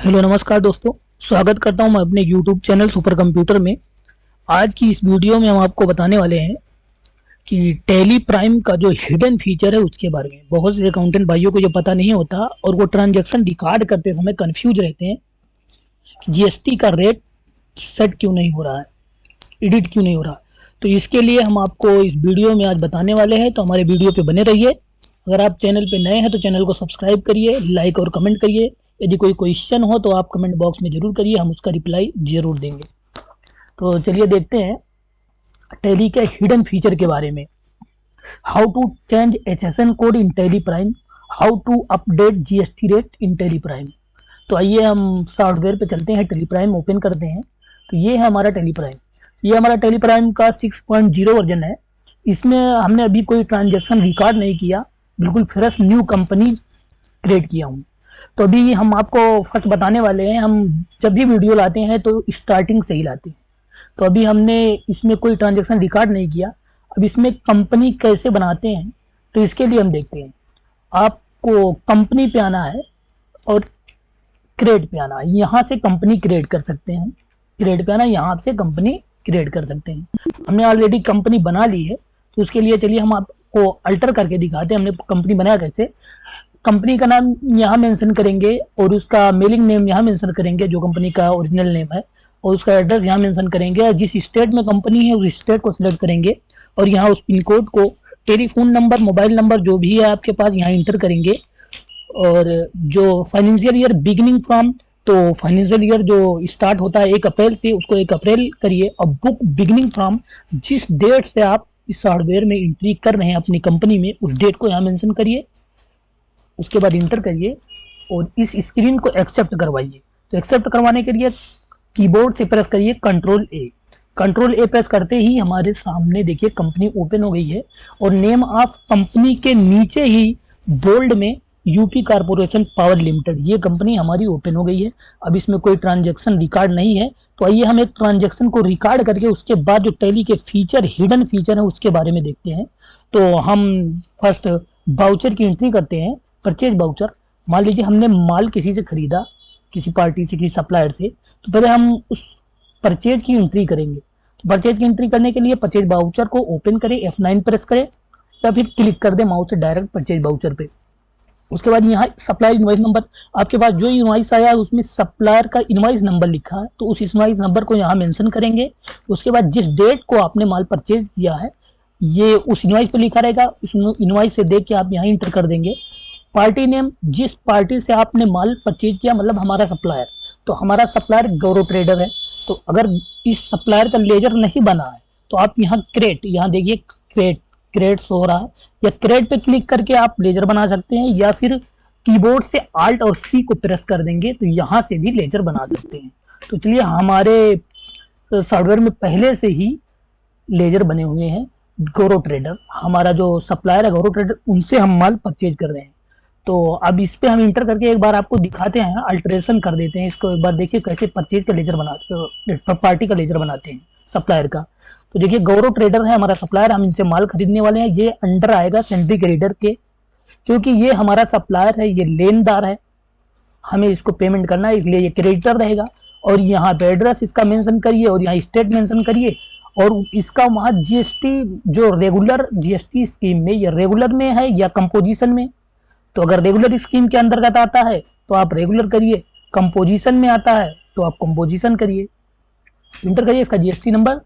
Hello नमस्कार दोस्तों। स्वागत करता हूं मैं अपने YouTube चैनल सुपर कंप्यूटर में। आज की इस वीडियो में हम आपको बताने वाले हैं कि टैली प्राइम का जो हिडन फीचर है उसके बारे में। बहुत से अकाउंटेंट भाइयों को जो पता नहीं होता और वो ट्रांजैक्शन रिकॉर्ड करते समय कंफ्यूज रहते हैं कि जीएसटी का रेट सेट क्यों नहीं हो रहा है, एडिट क्यों नहीं हो रहा। तो इसके लिए हम आपको इस वीडियो में आज बताने वाले हैं, तो हमारे वीडियो पे बने रहिए। अगर आप चैनल पे नए हैं तो चैनल को सब्सक्राइब करिए, लाइक और कमेंट करिए। यदि कोई क्वेश्चन हो तो आप कमेंट बॉक्स में जरूर करिए, हम उसका रिप्लाई जरूर देंगे। तो चलिए देखते हैं टैली के हिडन फीचर के बारे में। How to change HSN code in Tally Prime, how to update GST rate in Tally Prime. तो आइए हम सॉफ्टवेयर पे चलते हैं, टैली प्राइम ओपन करते हैं। तो ये है हमारा टैली प्राइम। ये हमारा टैली प्राइम का 6.0 वर्जन है। इसमें हमने अभी कोई ट्रांजैक्शन रिकॉर्ड नहीं किया, बिल्कुल फ्रेश न्यू कंपनी क्रिएट किया हूँ। तो अभी हम आपको फर्स्ट बताने वाले हैं। हम जब भी वीडियो लाते हैं तो स्टार्टिंग से ही लाते हैं। तो अभी हमने इसमें कोई ट्रांजैक्शन रिकॉर्ड नहीं किया। अब इसमें कंपनी कैसे बनाते हैं तो इसके लिए हम देखते हैं। आपको कंपनी पे आना है और क्रिएट पे आना है। यहाँ से कंपनी क्रिएट कर सकते हैं। क्रिएट पे आना, यहाँ से कंपनी क्रिएट कर सकते हैं। हमने ऑलरेडी कंपनी बना ली है, तो उसके लिए चलिए हम आपको अल्टर करके दिखाते हैं हमने कंपनी बनाया कैसे। कंपनी का नाम यहाँ मेंशन करेंगे और उसका मेलिंग नेम यहाँ मेंशन करेंगे, जो कंपनी का ओरिजिनल नेम है, और उसका एड्रेस यहाँ मेंशन करेंगे। जिस स्टेट में कंपनी है उस स्टेट को सिलेक्ट करेंगे और यहाँ उस पिन कोड को, टेलीफोन नंबर, मोबाइल नंबर जो भी है आपके पास, यहाँ इंटर करेंगे। और जो फाइनेंशियल ईयर बिगिनिंग फ्रॉम, तो फाइनेंशियल ईयर जो स्टार्ट होता है 1 अप्रैल से, उसको 1 अप्रैल करिए। और बुक बिगिनिंग फ्रॉम, जिस डेट से आप इस सॉफ्टवेयर में एंट्री कर रहे हैं अपनी कंपनी में, उस डेट को यहाँ मेंशन करिए। उसके बाद इंटर करिए और इस स्क्रीन को एक्सेप्ट करवाइए। तो एक्सेप्ट करवाने के लिए कीबोर्ड से प्रेस करिए कंट्रोल ए। कंट्रोल ए प्रेस करते ही हमारे सामने देखिए कंपनी ओपन हो गई है और नेम ऑफ कंपनी के नीचे ही बोल्ड में यूपी कारपोरेशन पावर लिमिटेड, ये कंपनी हमारी ओपन हो गई है। अब इसमें कोई ट्रांजैक्शन रिकॉर्ड नहीं है। तो आइए हम एक ट्रांजैक्शन को रिकॉर्ड करके उसके बाद जो टैली के फीचर, हिडन फीचर है, उसके बारे में देखते हैं। तो हम फर्स्ट बाउचर की एंट्री करते हैं। परचेज बाउचर, मान लीजिए हमने माल किसी से खरीदा, किसी पार्टी से, किसी सप्लायर से, तो पहले हम उस परचेज की एंट्री करेंगे। तो परचेज की एंट्री करने के लिए परचेज बाउचर को ओपन करें, F9 प्रेस करें या फिर क्लिक कर दे माउस से डायरेक्ट परचेज बाउचर पे। उसके बाद यहाँ सप्लायर इनवाइस नंबर, आपके पास जो इनवाइस आया है उसमें सप्लायर का इनवाइस नंबर लिखा है, तो उस इनवाइस नंबर को यहाँ मेंशन करेंगे। उसके बाद जिस डेट को आपने माल परचेज किया है ये उस इनवाइस पे लिखा रहेगा, उस इनवाइस से देख के आप यहाँ इंटर कर देंगे। पार्टी नेम, जिस पार्टी से आपने माल परचेज किया, मतलब हमारा सप्लायर, तो हमारा सप्लायर गौरव ट्रेडर है। तो अगर इस सप्लायर का लेजर नहीं बना है तो आप यहाँ क्रेट, यहाँ देखिए क्रेट, क्रेट हो रहा है, या क्रेट पे क्लिक करके आप लेजर बना सकते हैं, या फिर कीबोर्ड से Alt और C को प्रेस कर देंगे तो यहाँ से भी लेजर बना सकते हैं। तो चलिए, हमारे सॉफ्टवेयर में पहले से ही लेजर बने हुए हैं। गौरव ट्रेडर, हमारा जो सप्लायर है गौरव ट्रेडर, उनसे हम माल परचेज कर रहे हैं। तो अब इस पे हम इंटर करके एक बार आपको दिखाते हैं, अल्टरेशन कर देते हैं इसको। एक बार देखिए कैसे परचेज का लेजर बनाते, पार्टी का लेजर बनाते हैं सप्लायर का। तो देखिए गौरव ट्रेडर है हमारा सप्लायर, हम इनसे माल खरीदने वाले हैं। ये अंडर आएगा सेंट्री क्रेडिटर के, क्योंकि ये हमारा सप्लायर है, ये लेनदार है, हमें इसको पेमेंट करना है, इसलिए ये क्रेडिटर रहेगा। और यहाँ पे एड्रेस इसका मेंशन करिए और यहाँ स्टेट मेंशन करिए। और इसका वहाँ जीएसटी, जो रेगुलर जीएसटी स्कीम में, ये रेगुलर में है या कंपोजिशन में। तो अगर रेगुलर स्कीम के अंतर्गत आता है तो आप रेगुलर करिए, कंपोजिशन में आता है तो आप कंपोजिशन करिए। इंटर करिए इसका जीएसटी नंबर,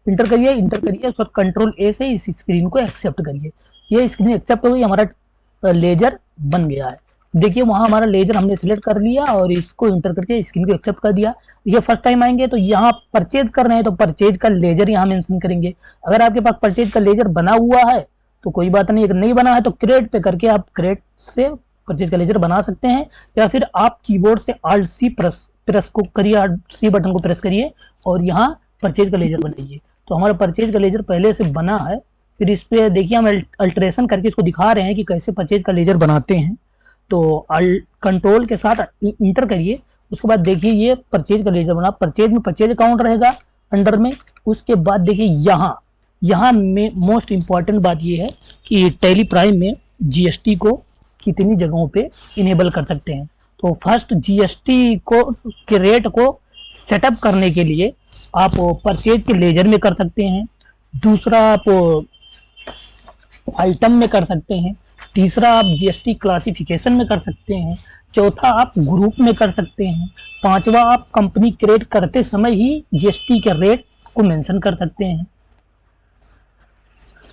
इंटर करिए, इंटर करिए, उसका कंट्रोल ए से इस स्क्रीन को एक्सेप्ट करिए। ये स्क्रीन एक्सेप्ट हो गई, हमारा लेजर बन गया है। देखिए वहाँ हमारा लेजर हमने सिलेक्ट कर लिया और इसको इंटर करके स्क्रीन को एक्सेप्ट कर दिया। ये फर्स्ट टाइम आएंगे तो यहाँ परचेज कर रहे हैं तो परचेज का लेजर यहाँ मेंशन करेंगे। अगर आपके पास परचेज का लेजर बना हुआ है तो कोई बात नहीं, अगर नहीं बना है तो क्रेट पे करके आप क्रेट से परचेज का लेजर बना सकते हैं, या फिर आप कीबोर्ड से Alt C प्रेस को करिए, Alt C बटन को प्रेस करिए और यहाँ परचेज का लेजर बनाइए। तो हमारा परचेज का लेजर पहले से बना है। फिर इस पे देखिए हम अल्टरेशन करके इसको दिखा रहे हैं कि कैसे परचेज का लेजर बनाते हैं। तो कंट्रोल के साथ इंटर करिए। उसके बाद देखिए ये परचेज का लेजर बना, परचेज में परचेज अकाउंट रहेगा अंडर में। उसके बाद देखिए यहाँ में मोस्ट इंपॉर्टेंट बात ये है कि टैली प्राइम में जीएसटी को कितनी जगहों पे इनेबल कर सकते हैं। तो फर्स्ट जीएसटी को के रेट को सेटअप करने के लिए आप परचेज के लेजर में कर सकते हैं, दूसरा आप आइटम में कर सकते हैं, तीसरा आप जीएसटी क्लासिफिकेशन में कर सकते हैं, चौथा आप ग्रुप में कर सकते हैं, पांचवा आप कंपनी क्रिएट करते समय ही जीएसटी के रेट को मेंशन कर सकते हैं।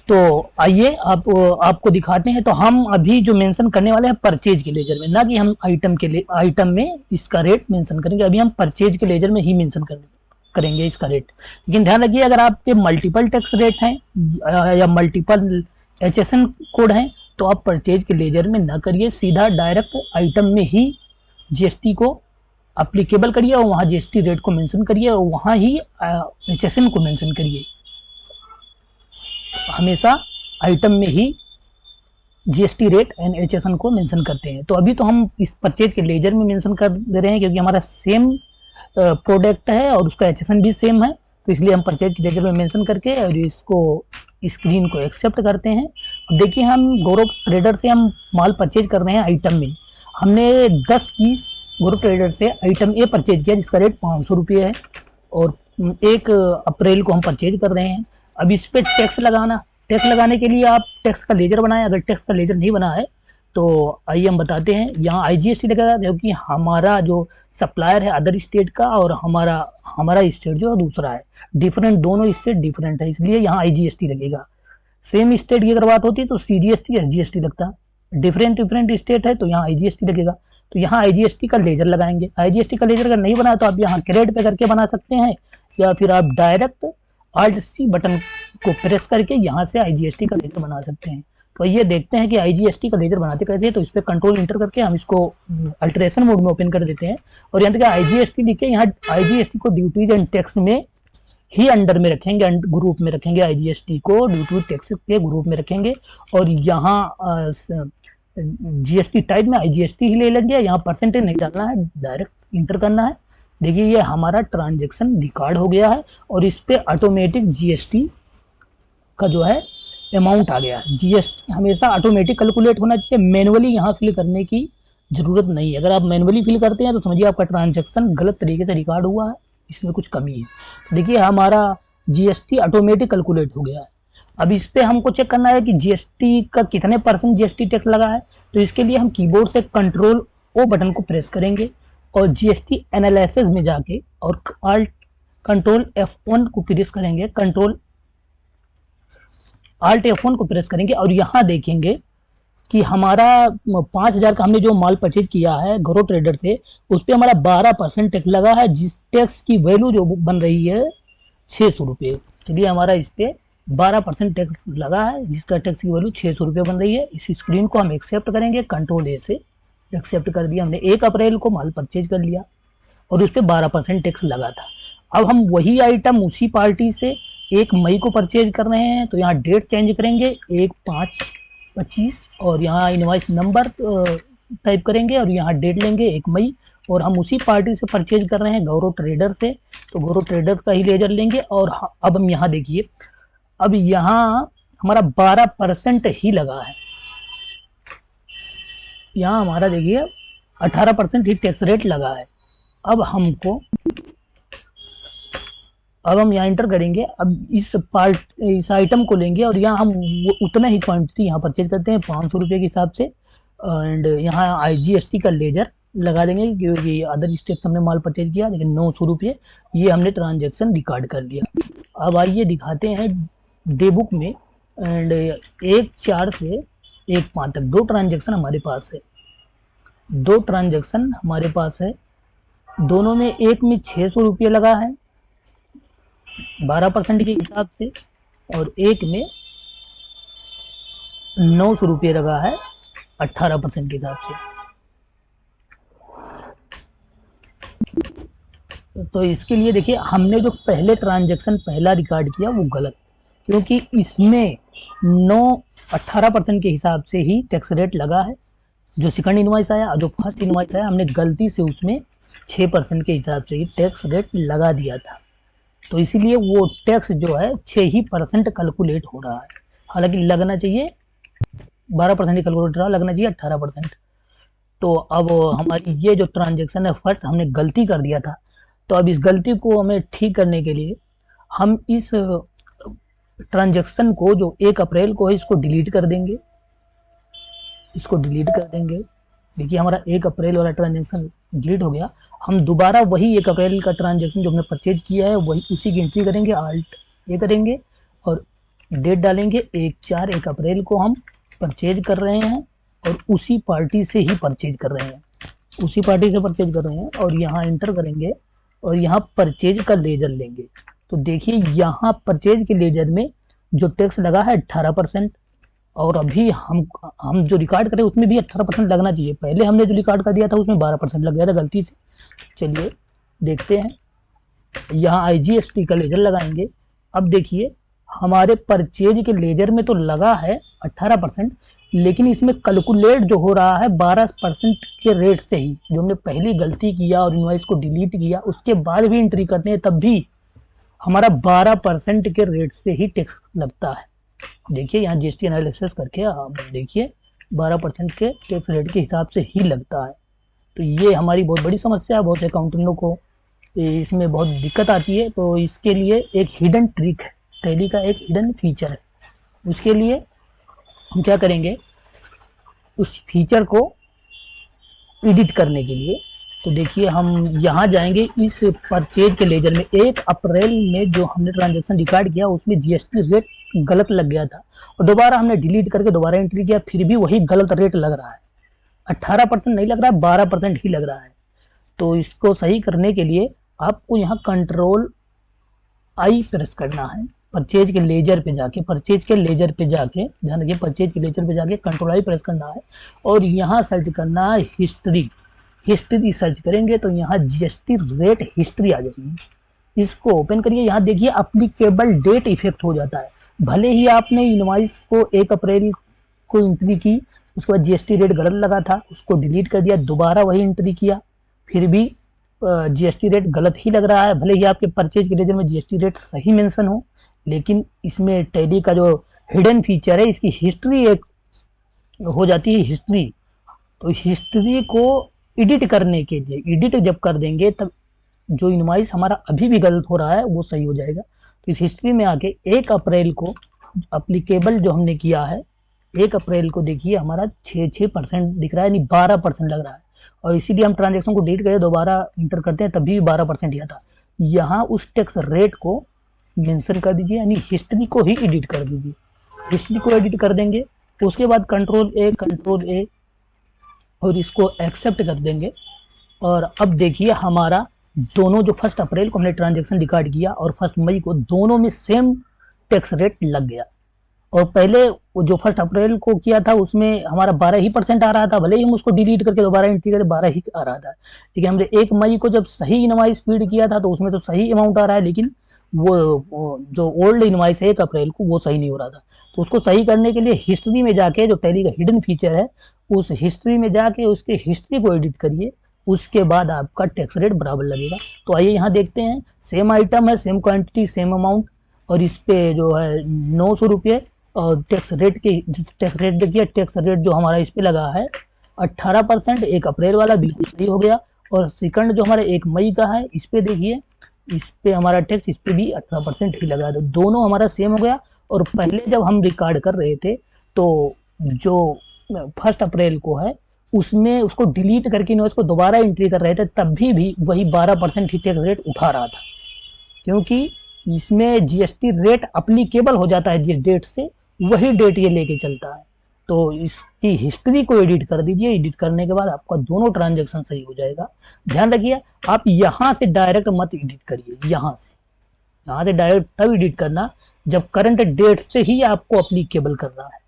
तो आइए आपको दिखाते हैं। तो हम अभी जो मेंशन करने वाले हैं परचेज के लेजर में, ना कि हम आइटम में इसका रेट मेंशन करेंगे। अभी हम परचेज के लेजर में ही मेंशन करेंगे इसका रेट। लेकिन ध्यान रखिए, अगर आपके मल्टीपल टैक्स रेट हैं या मल्टीपल एचएसएन कोड हैं तो आप परचेज के लेजर में ना करिए, सीधा डायरेक्ट आइटम में ही जीएसटी को अप्लीकेबल करिए और वहाँ जीएसटी रेट को मेंशन करिए और वहाँ ही एचएसएन को मेंशन करिए। हमेशा आइटम में ही जीएसटी रेट एंड एचएसएन को मेंशन करते हैं। तो अभी तो हम इस परचेज के लेजर में मेंशन कर दे रहे हैं क्योंकि हमारा सेम प्रोडक्ट है और उसका एचएसएन भी सेम है, तो इसलिए हम परचेज के लेजर में मेंशन करके और इसको स्क्रीन को एक्सेप्ट करते हैं। अब देखिए, हम गौरव ट्रेडर से हम माल परचेज कर रहे हैं आइटम में। हमने 10 पीस गौरव ट्रेडर से आइटम ए परचेज किया जिसका रेट 500 रुपये है और 1 अप्रैल को हम परचेज कर रहे हैं। अब इस पर टैक्स लगाने के लिए आप टैक्स का लेजर बनाएं। अगर टैक्स का लेजर नहीं बना है तो आइए हम बताते हैं। यहाँ आईजीएसटी लगेगा क्योंकि हमारा जो सप्लायर है अदर स्टेट का और हमारा स्टेट जो है दूसरा है, डिफरेंट, दोनों स्टेट डिफरेंट है, इसलिए यहाँ आईजीएसटी लगेगा। सेम स्टेट की अगर बात होती तो सीजीएसटी एसजीएसटी लगता, डिफरेंट स्टेट है तो यहाँ आईजीएसटी लगेगा। तो यहाँ आईजीएसटी का लेजर लगाएंगे। आईजीएसटी का लेजर अगर नहीं बना तो आप यहाँ क्रेडिट पे करके बना सकते हैं या फिर आप डायरेक्ट Alt C बटन को प्रेस करके यहाँ से आईजीएसटी का लेजर बना सकते हैं। तो ये देखते हैं कि आईजीएसटी का लेजर बनाते कैसे हैं। तो इस पर कंट्रोल इंटर करके हम इसको अल्टरेशन मोड में ओपन कर देते हैं और यहाँ तक आईजीएसटी लिखे, यहाँ आईजीएसटी को ड्यूटीज एंड टैक्स में ही अंडर में रखेंगे, ग्रुप में रखेंगे। आईजीएसटी को ड्यूटी टैक्स के ग्रुप में रखेंगे और यहाँ जीएसटी टाइप में आईजीएसटी ही ले लेंगे। यहाँ परसेंटेज नहीं डालना है, डायरेक्ट इंटर करना है। देखिए ये हमारा ट्रांजैक्शन रिकॉर्ड हो गया है और इस पे ऑटोमेटिक जीएसटी का जो है अमाउंट आ गया है। जीएसटी हमेशा ऑटोमेटिक कैलकुलेट होना चाहिए, मैनुअली यहाँ फिल करने की ज़रूरत नहीं है। अगर आप मैनुअली फिल करते हैं तो समझिए आपका ट्रांजैक्शन गलत तरीके से रिकॉर्ड हुआ है, इसमें कुछ कमी है। देखिए हमारा जीएसटी ऑटोमेटिक कैलकुलेट हो गया है। अब इस पर हमको चेक करना है कि जीएसटी का कितने % जीएसटी टैक्स लगा है। तो इसके लिए हम कीबोर्ड से कंट्रोल ओ बटन को प्रेस करेंगे और जीएसटी एनालिसिस में जाके और कंट्रोल F1 को प्रेस करेंगे, Alt F1 को प्रेस करेंगे और यहाँ देखेंगे कि हमारा 5000 का हमने जो माल परचेज किया है गौरव ट्रेडर से, उस पर हमारा 12% टैक्स लगा है, जिस टैक्स की वैल्यू जो बन रही है 600 रुपये। चलिए हमारा इस पर 12% टैक्स लगा है जिसका टैक्स की वैल्यू 600 रुपये बन रही है। इस स्क्रीन को हम एक्सेप्ट करेंगे, कंट्रोल ए से एक्सेप्ट कर दिया। हमने 1 अप्रैल को माल परचेज कर लिया और उस पर 12% टैक्स लगा था। अब हम वही आइटम उसी पार्टी से 1 मई को परचेज कर रहे हैं तो यहाँ डेट चेंज करेंगे 1/5/25 और यहाँ इनवॉइस नंबर टाइप करेंगे और यहाँ डेट लेंगे 1 मई और हम उसी पार्टी से परचेज कर रहे हैं गौरव ट्रेडर से, तो गौरव ट्रेडर का ही लेजर लेंगे। और अब हम यहाँ देखिए, अब यहाँ हमारा 12% ही लगा है। यहाँ हमारा देखिए 18% ही टैक्स रेट लगा है। अब हम यहाँ इंटर करेंगे। अब इस आइटम को लेंगे और यहाँ हम उतना ही क्वांटिटी यहाँ परचेज करते हैं 500 रुपये के हिसाब से एंड यहाँ आईजीएसटी का लेजर लगा देंगे क्योंकि अदर स्टेट हमने माल परचेज किया, लेकिन 900 रुपये ये हमने ट्रांजैक्शन रिकॉर्ड कर लिया। अब आइए दिखाते हैं डे बुक में एंड 1/4 से 1/5 तक 2 ट्रांजैक्शन हमारे पास है। 2 ट्रांजैक्शन हमारे पास है, दोनों में एक में 600 रुपये लगा है 12% के हिसाब से और एक में 900 रुपये लगा है 18% के हिसाब से। तो इसके लिए देखिए हमने जो पहले ट्रांजैक्शन पहला रिकॉर्ड किया वो गलत, क्योंकि इसमें 18% के हिसाब से ही टैक्स रेट लगा है। जो सेकंड इनवॉइस आया और जो फर्स्ट इनवॉइस आया हमने गलती से उसमें 6% के हिसाब से ही टैक्स रेट लगा दिया था, तो इसीलिए वो टैक्स जो है 6% कैलकुलेट हो रहा है। हालांकि लगना चाहिए 12% कैलकुलेट रहा, लगना चाहिए 18%। तो अब हमारी ये जो ट्रांजेक्शन है, फर्स्ट हमने गलती कर दिया था, तो अब इस गलती को हमें ठीक करने के लिए हम इस ट्रांजेक्शन को जो 1 अप्रैल को है इसको डिलीट कर देंगे। इसको डिलीट कर देंगे। देखिए हमारा 1 अप्रैल वाला ट्रांजेक्शन डिलीट हो गया। हम दोबारा वही 1 अप्रैल का ट्रांजेक्शन जो हमने परचेज किया है वही उसी की एंट्री करेंगे, आल्ट ये करेंगे और डेट डालेंगे 1 अप्रैल को हम परचेज कर रहे हैं और उसी पार्टी से ही परचेज कर रहे हैं, उसी पार्टी से परचेज कर रहे हैं और यहाँ इंटर करेंगे और यहाँ परचेज का लेजर लेंगे। तो देखिए यहाँ परचेज के लेजर में जो टैक्स लगा है 18%, और अभी हम जो रिकॉर्ड करें उसमें भी 18% लगना चाहिए। पहले हमने जो रिकॉर्ड कर दिया था उसमें 12% लग गया था गलती से। चलिए देखते हैं, यहाँ IGST का लेजर लगाएंगे। अब देखिए हमारे परचेज के लेजर में तो लगा है 18%, लेकिन इसमें कैलकुलेट जो हो रहा है 12% के रेट से ही। जो हमने पहली गलती किया और इनवॉइस को डिलीट किया उसके बाद भी एंट्री करते हैं तब भी हमारा 12% के रेट से ही टैक्स लगता है। देखिए यहाँ GST एनालिसिस करके आप देखिए 12% के टैक्स रेट के हिसाब से ही लगता है। तो ये हमारी बहुत बड़ी समस्या है, बहुत से अकाउंटेंटों को इसमें बहुत दिक्कत आती है। तो इसके लिए एक हिडन ट्रिक है, टैली का एक हिडन फीचर है। उसके लिए हम क्या करेंगे, उस फीचर को एडिट करने के लिए तो देखिए हम यहाँ जाएंगे इस परचेज के लेजर में। 1 अप्रैल में जो हमने ट्रांजेक्शन रिकॉर्ड किया उसमें GST रेट गलत लग गया था और दोबारा हमने डिलीट करके दोबारा एंट्री किया, फिर भी वही गलत रेट लग रहा है। 18% नहीं लग रहा है, 12% ही लग रहा है। तो इसको सही करने के लिए आपको यहाँ कंट्रोल आई प्रेस करना है परचेज के लेजर पे जाके, परचेज के लेजर पे जाके ध्यान रखिए, परचेज के लेजर पे जाके कंट्रोल आई प्रेस करना है और यहाँ सर्च करना है हिस्ट्री। हिस्ट्री सर्च करेंगे तो यहाँ GST रेट हिस्ट्री आ जाएगी। इसको ओपन करिए, यहाँ देखिए अप्लीकेबल डेट इफेक्ट हो जाता है। भले ही आपने इनवॉइस को 1 अप्रैल को एंट्री की, उसके बाद GST रेट गलत लगा था, उसको डिलीट कर दिया, दोबारा वही एंट्री किया, फिर भी GST रेट गलत ही लग रहा है। भले ही आपके परचेज के लेजर में GST रेट सही मेंशन हो, लेकिन इसमें टैली का जो हिडन फीचर है इसकी हिस्ट्री एक हो जाती है हिस्ट्री। तो हिस्ट्री को एडिट करने के लिए, एडिट जब कर देंगे तब जो इनवॉइस हमारा अभी भी गलत हो रहा है वो सही हो जाएगा। तो इस हिस्ट्री में आके 1 अप्रैल को अप्लीकेबल जो हमने किया है 1 अप्रैल को देखिए हमारा 6% दिख रहा है, यानी 12% लग रहा है। और इसीलिए हम ट्रांजेक्शन को डिलीट करें दोबारा इंटर करते हैं तभी 12% ही आता। यहाँ उस टैक्स रेट को मेंशन कर दीजिए, यानी हिस्ट्री को ही एडिट कर दीजिए। हिस्ट्री को एडिट कर देंगे, उसके बाद कंट्रोल ए और इसको एक्सेप्ट कर देंगे। और अब देखिए हमारा दोनों जो 1 अप्रैल को हमने ट्रांजेक्शन रिकॉर्ड किया और 1 मई को दोनों में सेम टैक्स रेट लग गया। और पहले जो 1 अप्रैल को किया था उसमें हमारा 12% आ रहा था, भले ही हम उसको डिलीट करके दोबारा एंट्री करें 12 ही आ रहा था। लेकिन हमने 1 मई को जब सही इनवॉइस फीड किया था तो उसमें तो सही अमाउंट आ रहा है, लेकिन वो जो ओल्ड इनवॉइस है 1 अप्रैल को वो सही नहीं हो रहा था। तो उसको सही करने के लिए हिस्ट्री में जाके, जो टैली का हिडन फीचर है, उस हिस्ट्री में जाके उसके हिस्ट्री को एडिट करिए, उसके बाद आपका टैक्स रेट बराबर लगेगा। तो आइए यहाँ देखते हैं, सेम आइटम है, सेम क्वांटिटी, सेम अमाउंट, और इस पे जो है 900 रुपये और टैक्स रेट देखिए, टैक्स रेट जो हमारा इस पे लगा है 18%, 1 अप्रैल वाला बिल्कुल सही हो गया। और सेकंड जो हमारा 1 मई का है इस पे देखिए, इस पे हमारा टैक्स इस पे भी 18% ही लगा, तो दोनों हमारा सेम हो गया। और पहले जब हम रिकॉर्ड कर रहे थे तो जो 1 अप्रैल को है उसमें उसको डिलीट करके इनवॉइस को दोबारा एंट्री कर रहे थे तब भी वही 12% ही टैक्स रेट उठा रहा था, क्योंकि इसमें GST रेट अप्लीकेबल हो जाता है जिस डेट से, वही डेट ये लेके चलता है। तो इसकी हिस्ट्री को एडिट कर दीजिए, एडिट करने के बाद आपका दोनों ट्रांजेक्शन सही हो जाएगा। ध्यान रखिए आप यहाँ से डायरेक्ट मत एडिट करिए, यहाँ से डायरेक्ट तब एडिट करना जब करंट डेट से ही आपको अप्लीकेबल करना है।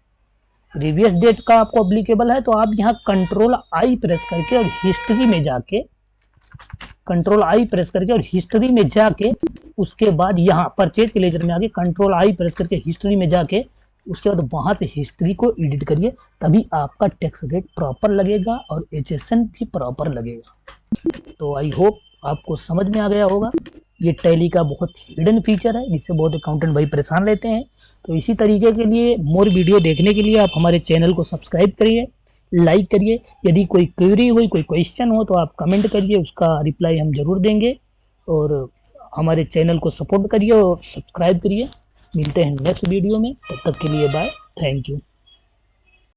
प्रीवियस डेट का आपको अप्लीकेबल है तो आप यहाँ कंट्रोल आई प्रेस करके और हिस्ट्री में जाके, कंट्रोल आई प्रेस करके और हिस्ट्री में जाके उसके बाद यहाँ परचेज के लेजर में आके कंट्रोल आई प्रेस करके हिस्ट्री में जाके उसके बाद वहां से हिस्ट्री को एडिट करिए, तभी आपका टैक्स रेट प्रॉपर लगेगा और HSN भी प्रॉपर लगेगा। तो आई होप आपको समझ में आ गया होगा। ये टैली का बहुत हिडन फीचर है जिससे बहुत अकाउंटेंट भाई परेशान रहते हैं। तो इसी तरीके के लिए मोर वीडियो देखने के लिए आप हमारे चैनल को सब्सक्राइब करिए, लाइक करिए। यदि कोई क्वेरी हुई, कोई क्वेश्चन हो तो आप कमेंट करिए, उसका रिप्लाई हम ज़रूर देंगे। और हमारे चैनल को सपोर्ट करिए और सब्सक्राइब करिए। मिलते हैं नेक्स्ट वीडियो में, तब तक के लिए बाय, थैंक यू।